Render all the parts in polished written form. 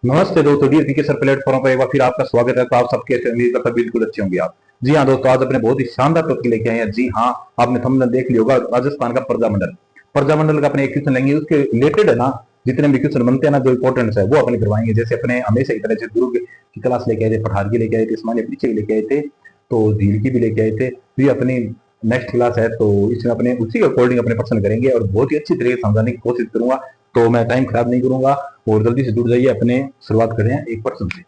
नमस्ते दोस्तों, DSP sir platform पर एक बार फिर आपका स्वागत है। तो आप सबके उम्मीद करता बिल्कुल अच्छे होंगे आप। जी हाँ दोस्तों, आज अपने बहुत ही शानदार टॉपिक लेके आए हैं। जी हाँ, आपने थंबनेल देख लिया होगा, राजस्थान का प्रजामंडल का अपने एक क्वेश्चन लेंगे, उसके रिलेटेड है ना जितने भी क्वेश्चन बनते हैं ना, जो इंपॉर्टेंट है वो अपने करवाएंगे। जैसे अपने हमेशा की तरह दुर्ग की क्लास लेके आए थे, पठार की लेके आए थे, इस्माइल पीछे की लेके आए थे, तो झील की भी लेके आए थे। तो ये अपनी नेक्स्ट क्लास है, तो इसमें अपने उसी के अकॉर्डिंग अपने पर्सन करेंगे और बहुत ही अच्छी तरीके से समझाने की कोशिश करूंगा। तो मैं टाइम खराब नहीं करूंगा और जल्दी से जुड़ जाइए। अपने शुरुआत करें एक पर्सन से।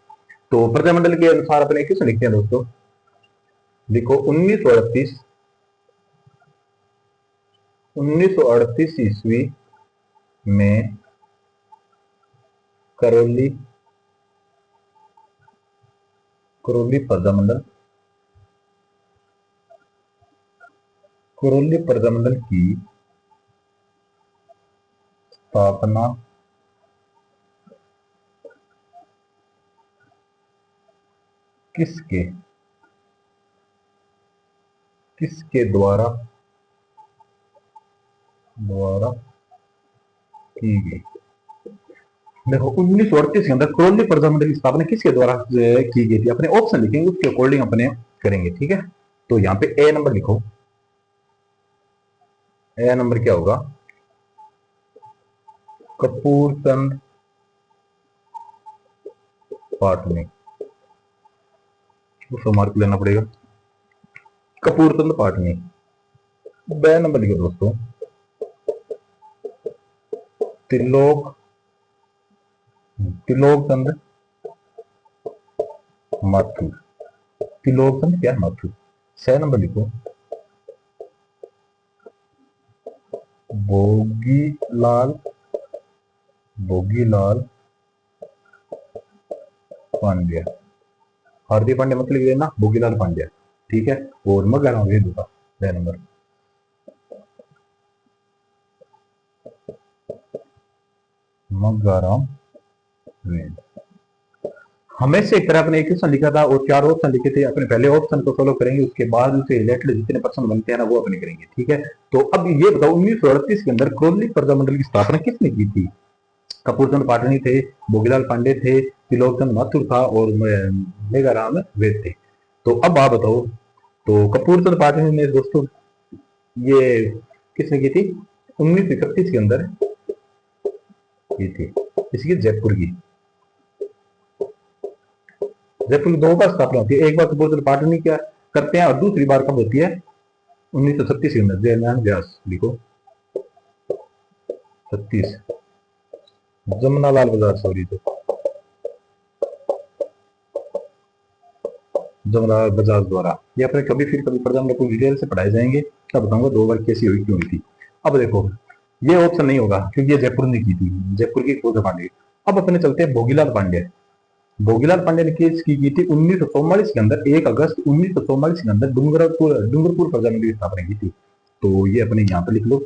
तो प्रजामंडल के अनुसार अपने क्वेश्चन लिखते हैं दोस्तों। लिखो 1938 ईस्वी में करौली प्रजामंडल की स्थापना किसके द्वारा की गई। देखो 1938 के अंदर करौली प्रजामंडल की स्थापना किसके द्वारा की गई थी। अपने ऑप्शन लिखेंगे, उसके अकॉर्डिंग अपने करेंगे, ठीक है। तो यहाँ पे ए नंबर लिखो। ए नंबर क्या होगा? कपूरचंद पाटनी। उसको मार्क लेना पड़ेगा, कपूरचंद पाटनी। बे नंबर लिखो दोस्तों, तिलोकचंद माथुर। तिलोकचंद क्या? माथुर। 6 नंबर लिखो, भोगीलाल पांड्या। हार्दिक पांड्या मतलब ये ना, भोगीलाल पांड्या, ठीक है। और मगाराम वेद होगा 6 नंबर। मगाराम वेद। हमेशा एक तरह अपने एक क्वेश्चन लिखा था और 4 ऑप्शन लिखे थे। अपने पहले ऑप्शन को फॉलो करेंगे, उसके बाद उससे रिलेटेड जितने प्रश्न बनते हैं ना वो अपने करेंगे, ठीक है। तो अब ये बताओ 1938 के अंदर करौली प्रजामंडल की स्थापना किसने की थी? कपूरचंद पाटनी थे, भोगीलाल पांडे थे, त्रिलोकचंद माथुर था और मेघाराम वेद थे। तो अब आप बताओ, तो कपूरचंद पाटनी ने दोस्तों ये किसने की थी? 1931 के अंदर की थी। इसकी जयपुर की 2 बार स्थापना होती है। एक बार कपूरचंद पाटनी क्या करते हैं और दूसरी बार कब होती है? 1936 के अंदर। जयनारायण व्यास लिखो, 36। जमुनालाल बजाज, सॉरी, तो जमुनालाल बजाज द्वारा। ये अपने कभी फिर कभी प्रजामंडल को डिटेल से पढ़ाए जाएंगे, तब बताऊंगा 2 बार कैसी हुई, क्यों हुई थी। अब देखो ये ऑप्शन नहीं होगा क्योंकि ये जयपुर ने की थी, जयपुर की खोज पांडे। अब अपने चलते हैं भोगीलाल पांडे। भोगीलाल पांडे ने केस की थी 1944 के अंदर। 1 अगस्त 1944 के अंदर डूंगरपुर प्रजामंडल की स्थापना की थी। तो ये अपने यहाँ पे लिख लो,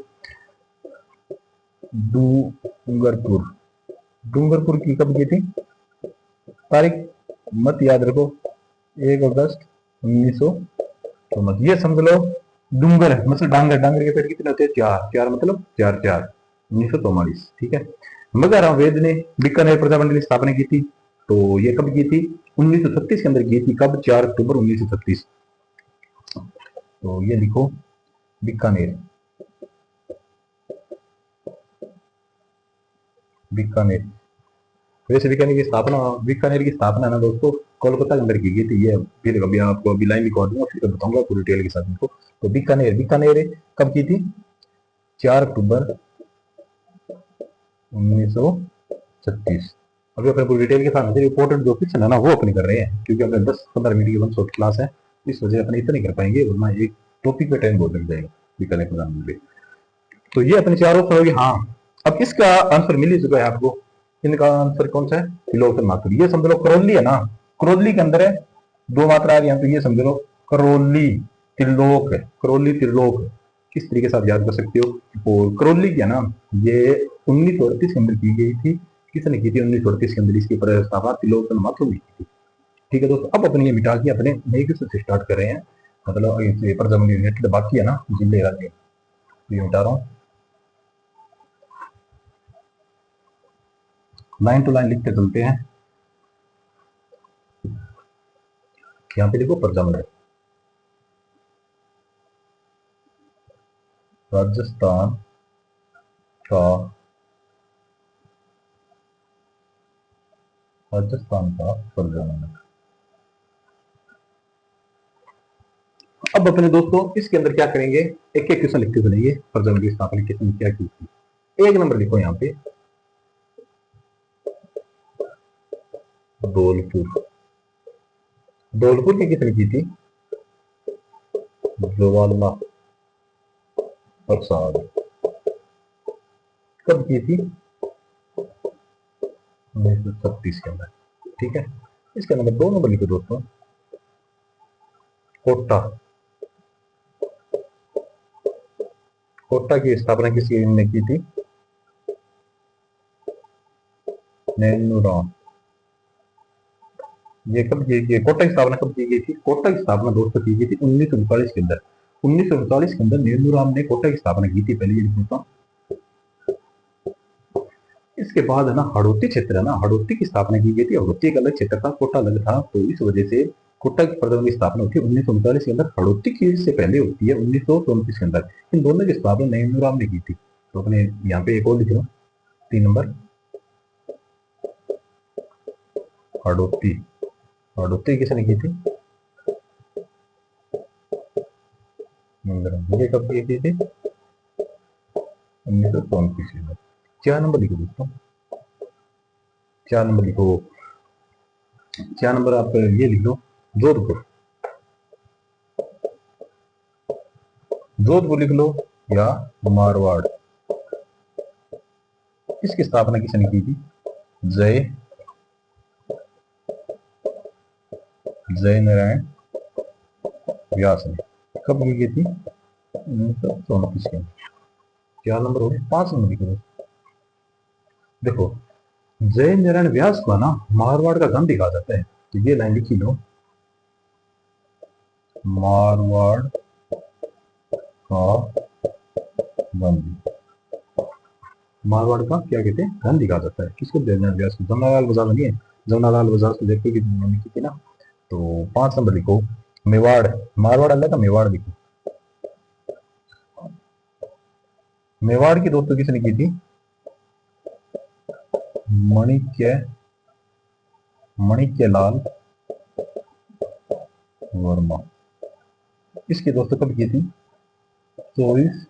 डूंगरपुर की कब की थी? तारीख मत याद रखो, 1 अगस्त 1944। ये समझ लो डूंगर मतलब डांगर के पेड़ कितने होते हैं? 4 मतलब 4 1944, ठीक है। मगाराम वेद ने बीकानेर प्रजामंडल की स्थापना की थी। तो ये कब की थी? 1936 के अंदर की थी। कब? 4 अक्टूबर 1936। तो ये लिखो बीकानेर। वैसे बीकानेर की स्थापना ना दोस्तों कोलकाता के अंदर की गई थी। ये फिर कभी आपको अभी लाइन लिखवा दूंगा, फिर बताऊंगा पूरी डिटेल के साथ इनको। तो बीकानेर कब की थी? 4 अक्टूबर 1936। अभी अपने पूरी डिटेल के साथ इंपॉर्टेंट जो क्वेश्चन है ना वो अपने कर रहे हैं, क्योंकि अपने 10-15 मिनट की वन शॉट क्लास है, इस वजह अपने इतने कर पाएंगे, वरना एक टॉपिक पे टाइम बहुत लग जाएगा। बीकानेर प्रधानमंत्री। तो ये अपने 4 ऑप्शन होगी। हाँ, अब इसका आंसर मिल ही चुका है आपको। इनका आंसर कौन सा है? त्रिलोकचंद माथुर। ये समझ लो करौली है ना, करौली के अंदर है, 2 मात्रा आ रही है, तो ये समझ लो करौली त्रिलोक। किस तरीके से आप याद कर सकते हो। और करौली क्या ना, ये 1938 के अंदर की गई थी। किसने की थी 1938 के अंदर? इसकी प्रस्तावना त्रिलोकचंद माथुर ने की थी, ठीक है दोस्तों। अब अपने ये मिटा के अपने नए क्वेश्चन से स्टार्ट कर रहे हैं। मतलब प्रजामंडल रिलेटेड बाकी है ना, जिले राज्य, ये मिटा रहा हूँ। लाइन टू लाइन लिखते चलते हैं। यहाँ पे देखो प्रजामंडल, राजस्थान का, राजस्थान का प्रजामंडल। अब अपने दोस्तों इसके अंदर क्या करेंगे, एक एक क्वेश्चन लिखते चलेंगे। प्रजामंडल की स्थापना किसने क्या की थी। एक नंबर लिखो यहाँ पे धौलपुर। धौलपुर की किसने की थी, जवाहरलाल प्रसाद। कब की थी, 1936 के अंदर। ठीक है, इसके नंबर 2 नंबर लिखो दोस्तों कोटा। कोटा की स्थापना किसने की थी, नैनूराम। ये कब की, कोटा की स्थापना कब की गई थी, कोटा की स्थापना दोस्तों की गई थी 1939 के अंदर। 1939 के अंदर नैनूराम ने कोटा की स्थापना की थी, पहले ये लिख देता हूं। इसके बाद है ना हड़ौती क्षेत्र है ना, हड़ौती की स्थापना की गई थी। हड़ौती एक अलग क्षेत्र था, कोटा अलग था, तो इस वजह से कोटा की प्रजामंडल की स्थापना होती है 1939 के अंदर। हड़ौती की से पहले होती है 1934 के अंदर। इन दोनों की स्थापना नैनूराम ने की थी। तो अपने यहाँ पे एक और लिख लो 3 नंबर हड़ौती। हड़ौती किसने की थी, ये कब की थी, 1934 के अंदर। 4 नंबर लिखो दोस्तों, 4 नंबर लिखो, 4 नंबर आप ये लिख लो जोधपुर। जोधपुर लिख लो या मारवाड़। इसकी स्थापना किसने की थी, जय जय नारायण व्यास ने। कब की थी, 1934 के। 4 नंबर हो गए। 5 नंबर लिखो देखो, जय नारायण व्यास का ना मारवाड़ का गांधी कहा जाता है। तो ये लाइन लिखी लो, मारवाड़ का गांधी। मारवाड़ का क्या कहते हैं, गांधी कहा जाता है। किसको, जय नारायण व्यास को। जमनालाल बजाज नहीं है, जमनालाल बजाज को देखो कि की थी ना। तो 5 नंबर लिखो मेवाड़। मारवाड़ अलग का, मेवाड़ लिखो। मेवाड़ की दोस्तों किसने की थी, माणिक्य लाल वर्मा। इसकी दोस्तों कब की थी, 24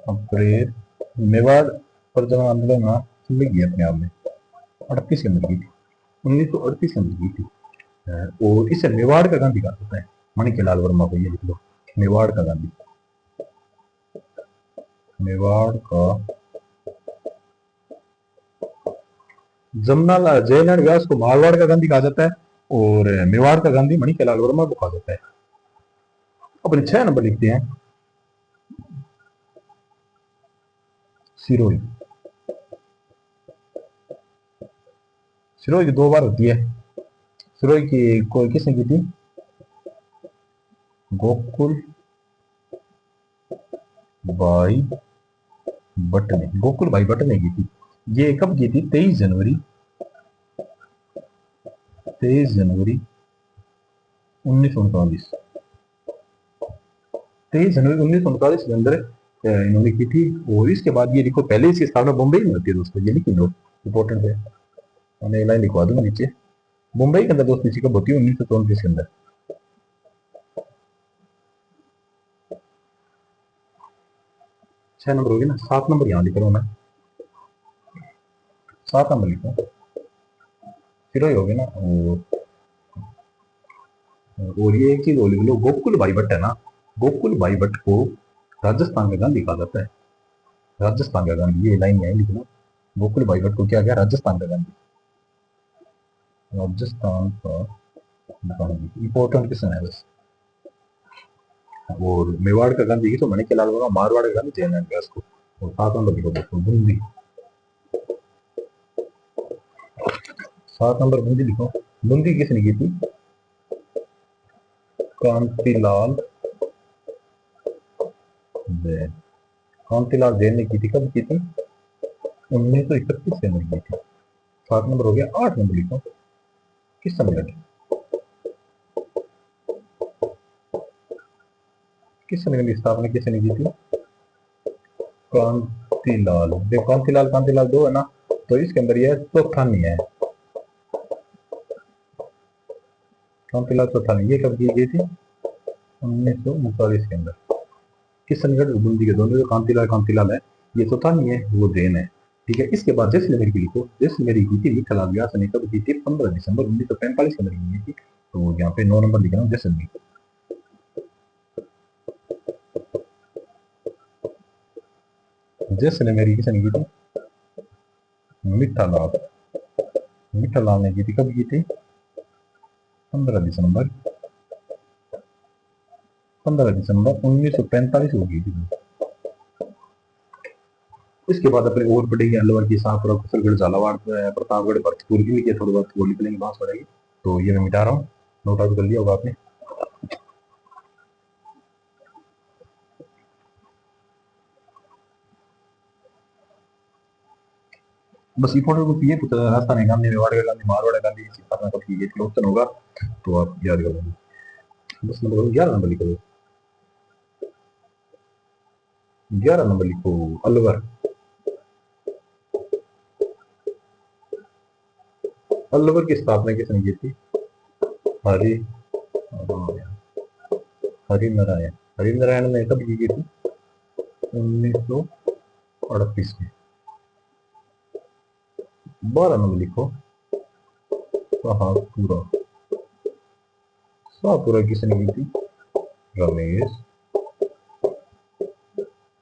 अप्रैल। मेवाड़ प्रजनन आंदोलन ना लिख गया अपने आप में, 38 के अंदर की थी, 1938 के अंदर की थी। और इसे मेवाड़ का गांधी कहा जाता है, माणिक्य लाल वर्मा को। ये लिख लो, मेवाड़ का गांधी। मेवाड़ का, जमनालाल जयनारायण व्यास को मारवाड़ का गांधी कहा जाता है, और मेवाड़ का गांधी माणिक्य लाल वर्मा को कहा जाता है। अपने 6 नंबर लिखते हैं सिरोही। सिरोही की 2 बार होती है। सिरोही की कोई किसने की थी, गोकुल भाई भट्ट ने। गोकुल भाई भट्ट ने की थी। ये कब की थी, 23 जनवरी 1939। 23 जनवरी 1939 के अंदर इन्होंने की थी। और इसके बाद ये लिखो, पहले इसकी स्थापना मुंबई में होती है दोस्तों, ये लिखी लो, इंपॉर्टेंट है। मैंने लाइन लिखवा दूंगा नीचे। मुंबई के अंदर दोस्तों इसकी कब होती है, 1934 के अंदर। 6 नंबर हो गया ना। 7 नंबर यहाँ लिख रहा हूँ मैं, 7 नंबर लिखो, फिर हो गया ना। और ये एक चीज और लिख लो, गोकुल भाई भट्ट है ना, गोकुल भाई भट्ट को राजस्थान का गांधी कहा जाता है। राजस्थान का गांधी, ये लाइन यही लिख लो, गोकुल भाई भट्ट को क्या गया, राजस्थान का गांधी। राजस्थान का गांधी इंपॉर्टेंट क्वेश्चन है बस। और मेवाड़ का गांधी तो मणिक्य लाल वर्मा, मारवाड़ का गांधी जयनारायण व्यास को। और 7 नंबर लिखो दोस्तों बूंदी। 7 नंबर बूंदी लिखो। बूंदी किसने की थी, कांतिलाल जैन। कांतिलाल जैन ने की थी। कब की थी, 1931 के अंदर की थी। 7 नंबर हो गया। 8 नंबर लिखो, किस सम्मेलन, किस सम्मेलन की स्थापना किसने की थी? कांतिलाल। देखो कांतिलाल, कांतिलाल दो है ना, तो इसके अंदर यह चौथा नहीं है। कांतिलाल चौथा नहीं, ये कब की गई थी? 1939 के अंदर। किस संगठन बूंदी के दोनों, जो कांतिलाल कांतिलाल है, ये चौथा नहीं है, वो जैन है। ठीक है। इसके बाद जैसलमेर की लिखो, जैसलमेर की थी विठल व्यास ने कब की थी? 15 दिसंबर 1945 के अंदर की थी। तो यहाँ पे 9 नंबर लिख रहा हूँ, जैसलमेर। जैसलमेर किसने की थी? मिठालाल, मिठालाल ने की थी। कब की थी? 15 दिसंबर 1945 को की थी। इसके बाद अपने और पढ़ेंगे अलवर की शाहपुरा, कुशलगढ़, झालावाड़, प्रतापगढ़, भरतपुर, इनके थोड़ी बहुत बोली पढ़ेंगे, बात पड़ेगी। तो ये मैं मिटा रहा हूँ, नोट आउट कर लिया होगा आपने। बस इंपॉर्टेंट कुछ ये पूछा रास्ता नहीं, गांधी, मेवाड़ का गांधी, मारवाड़ का गांधी, इसी तरह का ये ऑप्शन होगा, तो आप याद कर लेंगे। बस नंबर 11 नंबर लिखो, 11 नंबर लिखो, अलवर। अलवर की स्थापना किसने की थी? हरि हरिनारायण। हरिनारायण ने कब की थी? 1938 में। 12 नंबर लिखो, शाहपुरा। शाहपुरा किसने की थी? रमेश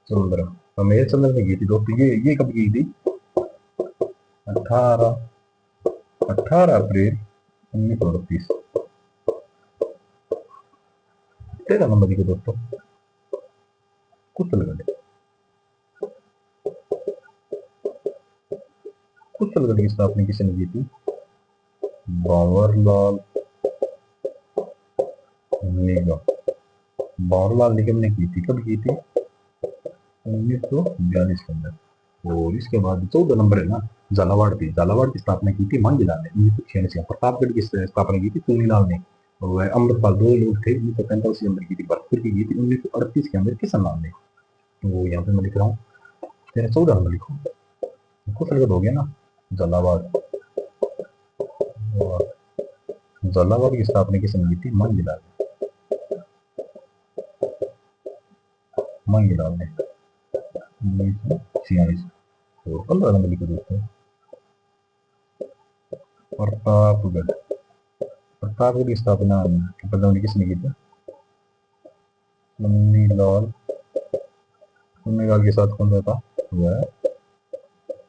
चंद्र। रमेश चंद्र ने की थी दोस्तों। ये कब की थी? 18 अप्रैल 1938। 13 नंबर लिखो दोस्तों, कुशलगढ़। कुशलगढ़ की स्थापना किसने की थी? बावरलाल निगम। बावरलाल निगम ने की थी। कब की थी? 1942 के अंदर। और इसके बाद 14 नंबर है ना, झालावाड़ थी। झालावाड़ की स्थापना की थी मांझीलाल ने 1986 में। प्रतापगढ़ की स्थापना की थी चुनीलाल ने। और वह अमृतपाल, दो लोग थे। 1945 के अंदर की थी। भरतपुर की थी 1938 के अंदर किशन लाल ने। तो यहाँ पे मैं लिख रहा हूँ, तेरा 14 नंबर लिखो, कुशलगढ़ हो गया ना, झालावाड़। झालावाड़ की स्थापना किसने की थी? मांझीलाल, मांझीलाल ने 1946। तो 15 नंबर लिखो दोस्तों, प्रतापगढ़। प्रतापगढ़ की स्थापना प्रधानमंत्री किसने की थी? चुन्नीलाल। चुन्नीलाल के साथ कौन सा था? वह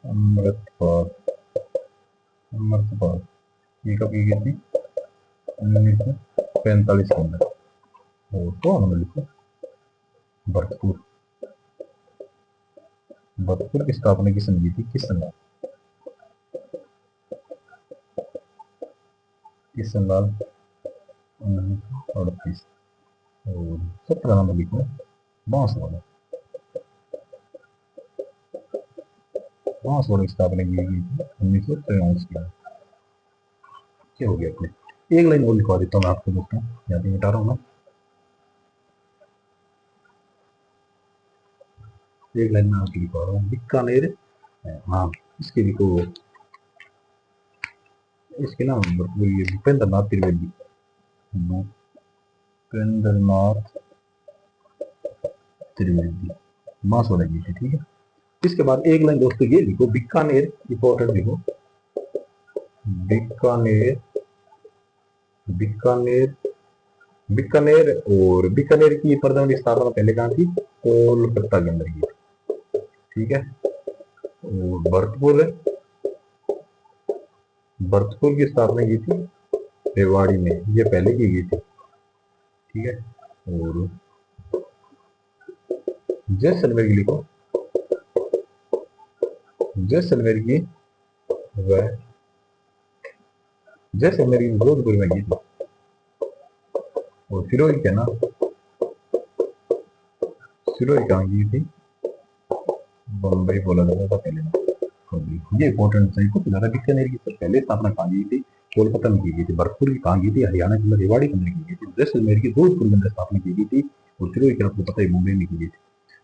अमृतपाल। अमृतपाल ये कब की गई थी? 1945 के अंदर। और तो नंबर लिखो, भरतपुर। भरतपुर की स्थापना किसने की थी? किशन लाल 1938। और 17 नंबर लिखो, बांसवाड़ा। बांसवाड़ा की स्थापना की गई थी 1953 के। क्या हो गया अपने? एक लाइन और लिखवा देता हूँ मैं आपको दोस्तों, यहाँ पे मिटा रहा हूँ मैं, एक लाइन में आपको लिखवा रहा हूँ। बीकानेर, हाँ इसके लिखो, इसके नाम ये भूपेंद्र नाथ त्रिवेदी। भूपेंद्र नाथ त्रिवेदी, बांसवाड़ा की थी। ठीक है। इसके बाद एक लाइन दोस्तों ये लिखो, बीकानेर, इंपॉर्टेंट लिखो, बीकानेर, बीकानेर, बीकानेर। और बीकानेर की प्रधानमंत्री स्थापना पहले कहाँ थी? कोलकाता के अंदर की। ठीक है। और भरतपुर, भरतपुर की स्थापना की थी रेवाड़ी में, ये पहले की गई थी। ठीक है। और जैसलमेर की लिखो, जैसलमेर की वह जैसलमेर की जोधपुर में की थी। और सिरोही क्या ना, सिरोही कहाँ की थी? बम्बई बोला जाता था पहले ना। ये इंपॉर्टेंट है। कुछ ज्यादा बीकानेर की सबसे पहले स्थापना कहाँ की थी? कोलकाता में की गई थी। भरतपुर की कहाँ की थी? हरियाणा के अंदर रेवाड़ी के अंदर की गई थी। जैसलमेर की जोधपुर के अंदर स्थापना की गई थी। और सिरोही की आपको पता है मुंबई में की गई थी।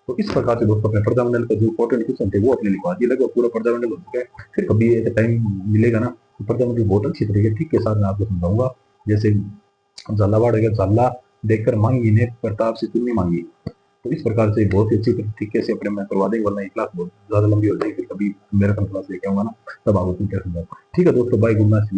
तो इस प्रकार से दोस्तों अपने प्रजामंडल का जो इंपॉर्टेंट क्वेश्चन थे वो अपने लिखवा दिए। लगभग पूरा प्रजामंडल हो चुका है। फिर कभी ऐसा टाइम मिलेगा ना तो प्रजामंडल बहुत अच्छी तरीके ठीक के साथ मैं आपको समझाऊंगा। जैसे झालावाड़ है, झाला देखकर मांगी ने प्रताप से चुन्नी मांगी। तो इस प्रकार से बहुत ही अच्छी तरीके से अपने में करवा देंगे, वरना ये क्लास बहुत ज्यादा लंबी हो जाएगी। फिर कभी मेरा क्लास लेके आऊंगा ना तब आपको क्या समझाऊंगा। ठीक है दोस्तों, बाय, गुड नाइट।